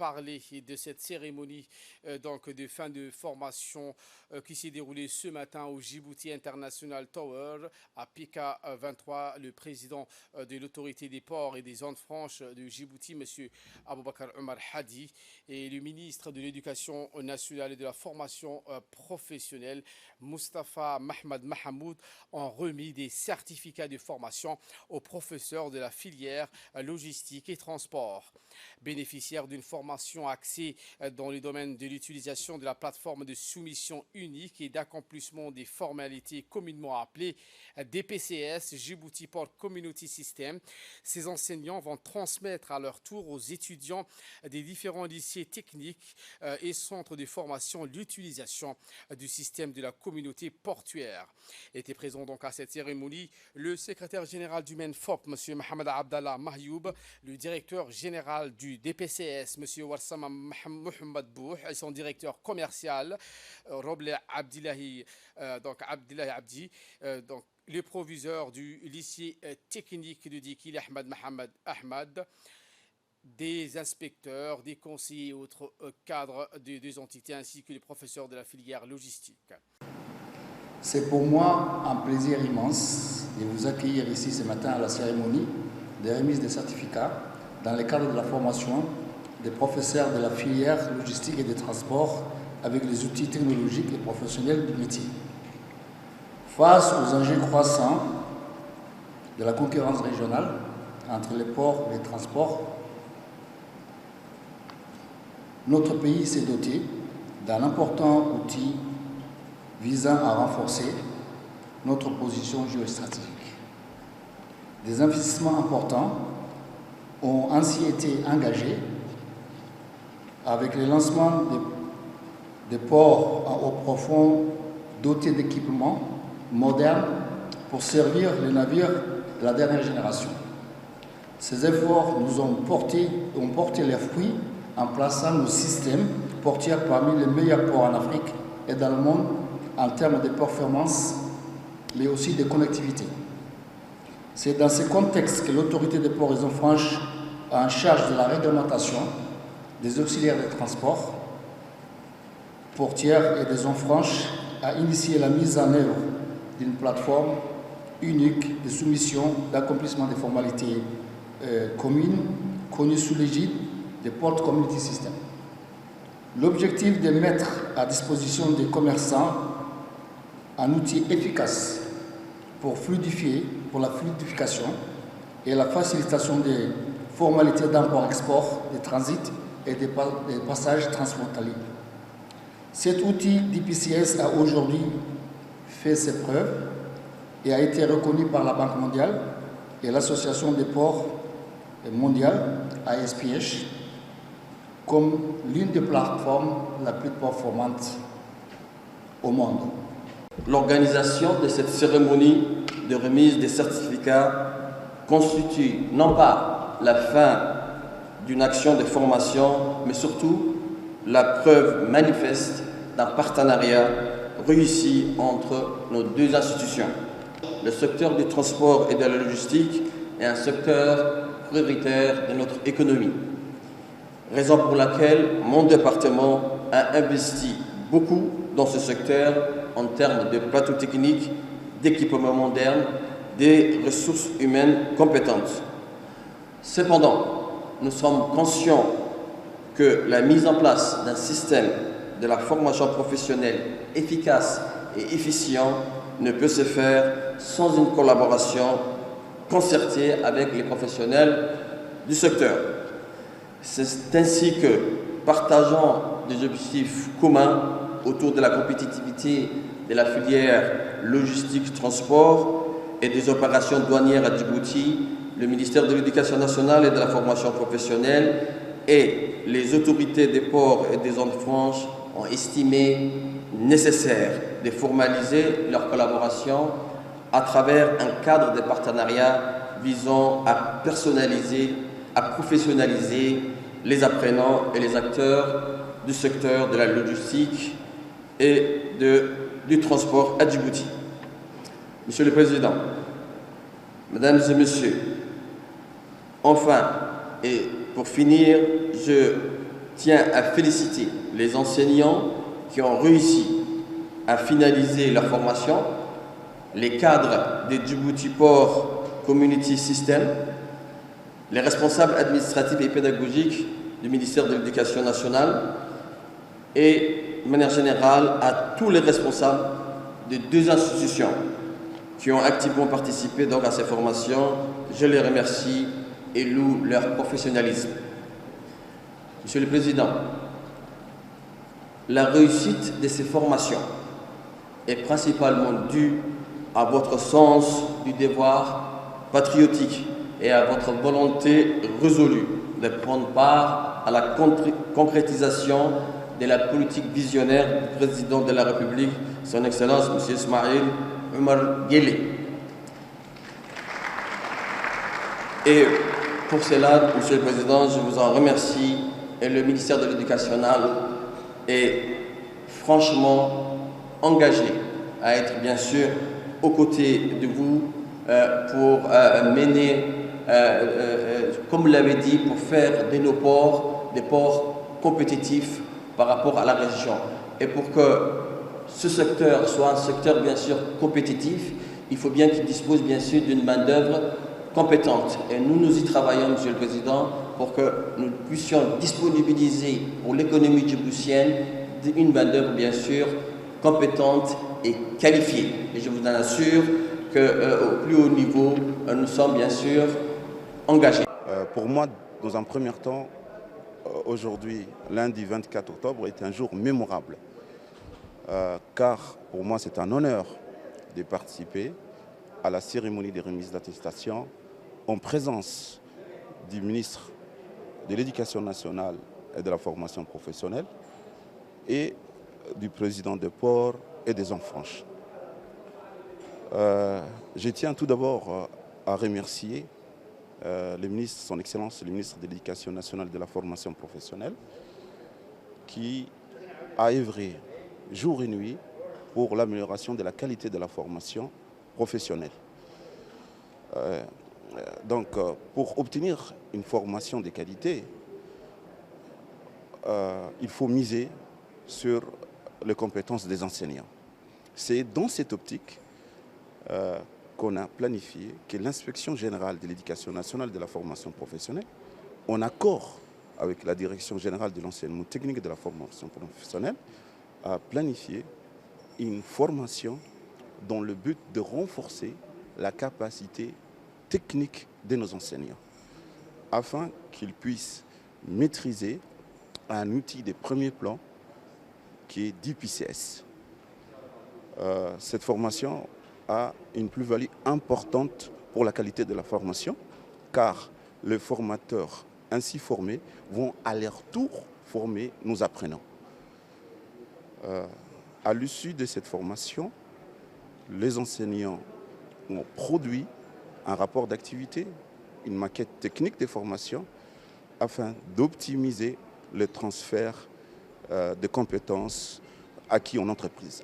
parler de cette cérémonie donc de fin de formation qui s'est déroulée ce matin au Djibouti International Tower à PK23. Le président de l'autorité des ports et des zones franches de Djibouti, M. Aboubakar Omar Hadi, et le ministre de l'Éducation nationale et de la formation professionnelle, Mustafa Mahmoud Mahamoud, ont remis des certificats de formation aux professeurs de la filière logistique et transport. Bénéficiaires d'une formation axée dans le domaine de l'utilisation de la plateforme de soumission unique et d'accomplissement des formalités communément appelées DPCS, Djibouti Port Community System, ces enseignants vont transmettre à leur tour aux étudiants des différents lycées techniques et centres de formation l'utilisation du système de la communauté portuaire. Était présent donc à cette cérémonie le secrétaire général du MENFOP, M. Mohamed Abdallah Mahyoub, le directeur général du DPCS, M. Warsama Mohamed Bouh, et son directeur commercial, Roble Abdillahi, Abdi, le proviseur du lycée technique de Dikil, Ahmed Mohamed Ahmad, des inspecteurs, des conseillers et autres cadres des deux entités, ainsi que les professeurs de la filière logistique. C'est pour moi un plaisir immense de vous accueillir ici ce matin à la cérémonie de remise des certificats dans le cadre de la formation des professeurs de la filière logistique et des transports avec les outils technologiques et professionnels du métier. Face aux enjeux croissants de la concurrence régionale entre les ports et les transports, notre pays s'est doté d'un important outil visant à renforcer notre position géostratégique. Des investissements importants ont ainsi été engagés avec le lancement des ports en eau profonde dotés d'équipements modernes pour servir les navires de la dernière génération. Ces efforts nous ont porté leurs fruits en plaçant nos systèmes portuaires parmi les meilleurs ports en Afrique et dans le monde en termes de performance, mais aussi de connectivité. C'est dans ce contexte que l'autorité des ports et zones franches en charge de la réglementation des auxiliaires de transport portières et des zones franches a initié la mise en œuvre d'une plateforme unique de soumission d'accomplissement des formalités communes connue sous l'égide des Port Community System. L'objectif de mettre à disposition des commerçants un outil efficace pour la fluidification et la facilitation des formalités d'import-export, des transits et des passages transfrontaliers. Cet outil DPCS a aujourd'hui fait ses preuves et a été reconnu par la Banque mondiale et l'Association des ports mondiale, ASPH, comme l'une des plateformes la plus performante au monde. L'organisation de cette cérémonie de remise des certificats constitue non pas la fin d'une action de formation, mais surtout la preuve manifeste d'un partenariat réussi entre nos deux institutions. Le secteur du transport et de la logistique est un secteur prioritaire de notre économie, raison pour laquelle mon département a investi beaucoup dans ce secteur en termes de plateaux techniques, d'équipements modernes, des ressources humaines compétentes. Cependant, nous sommes conscients que la mise en place d'un système de la formation professionnelle efficace et efficient ne peut se faire sans une collaboration concertée avec les professionnels du secteur. C'est ainsi que, partageant des objectifs communs autour de la compétitivité de la filière logistique-transport et des opérations douanières à Djibouti, le ministère de l'Éducation nationale et de la formation professionnelle et les autorités des ports et des zones franches ont estimé nécessaire de formaliser leur collaboration à travers un cadre de partenariat visant à personnaliser, à professionnaliser les apprenants et les acteurs du secteur de la logistique et du transport à Djibouti. Monsieur le Président, Mesdames et Messieurs, enfin, et pour finir, je tient à féliciter les enseignants qui ont réussi à finaliser leur formation, les cadres des Djibouti Port Community System, les responsables administratifs et pédagogiques du ministère de l'Éducation nationale et, de manière générale, à tous les responsables des deux institutions qui ont activement participé donc à ces formations. Je les remercie et loue leur professionnalisme. Monsieur le Président, la réussite de ces formations est principalement due à votre sens du devoir patriotique et à votre volonté résolue de prendre part à la concrétisation de la politique visionnaire du Président de la République, Son Excellence M. Ismaïl Omar Guelleh. Et pour cela, Monsieur le Président, je vous en remercie et le ministère de l'Éducation nationale est franchement engagé à être bien sûr aux côtés de vous pour mener, comme vous l'avez dit, pour faire de nos ports des ports compétitifs par rapport à la région. Et pour que ce secteur soit un secteur bien sûr compétitif, il faut bien qu'il dispose bien sûr d'une main-d'œuvre compétente. Et nous y travaillons, Monsieur le Président, pour que nous puissions disponibiliser pour l'économie djiboutienne une main-d'œuvre bien sûr compétente et qualifiée. Et je vous en assure qu'au plus haut niveau, nous sommes bien sûr engagés. Pour moi, dans un premier temps, aujourd'hui, lundi 24 octobre, est un jour mémorable. Car pour moi, c'est un honneur de participer à la cérémonie de remise d'attestation en présence du ministre de l'Éducation nationale et de la formation professionnelle et du président des ports et des Enfranches. Je tiens tout d'abord à remercier le ministre, son Excellence, le ministre de l'Éducation nationale et de la formation professionnelle, qui a œuvré jour et nuit pour l'amélioration de la qualité de la formation professionnelle. Donc, pour obtenir une formation de qualité, il faut miser sur les compétences des enseignants. C'est dans cette optique qu'on a planifié que l'Inspection générale de l'Éducation nationale et de la formation professionnelle, en accord avec la Direction générale de l'enseignement technique et de la formation professionnelle, a planifié une formation dans le but de renforcer la capacité technique de nos enseignants, afin qu'ils puissent maîtriser un outil de premier plan qui est DPCS. Cette formation a une plus-value importante pour la qualité de la formation, car les formateurs ainsi formés vont à leur tour former nos apprenants. À l'issue de cette formation, les enseignants ont produit un rapport d'activité, une maquette technique des formations, afin d'optimiser le transfert de compétences acquises en entreprise.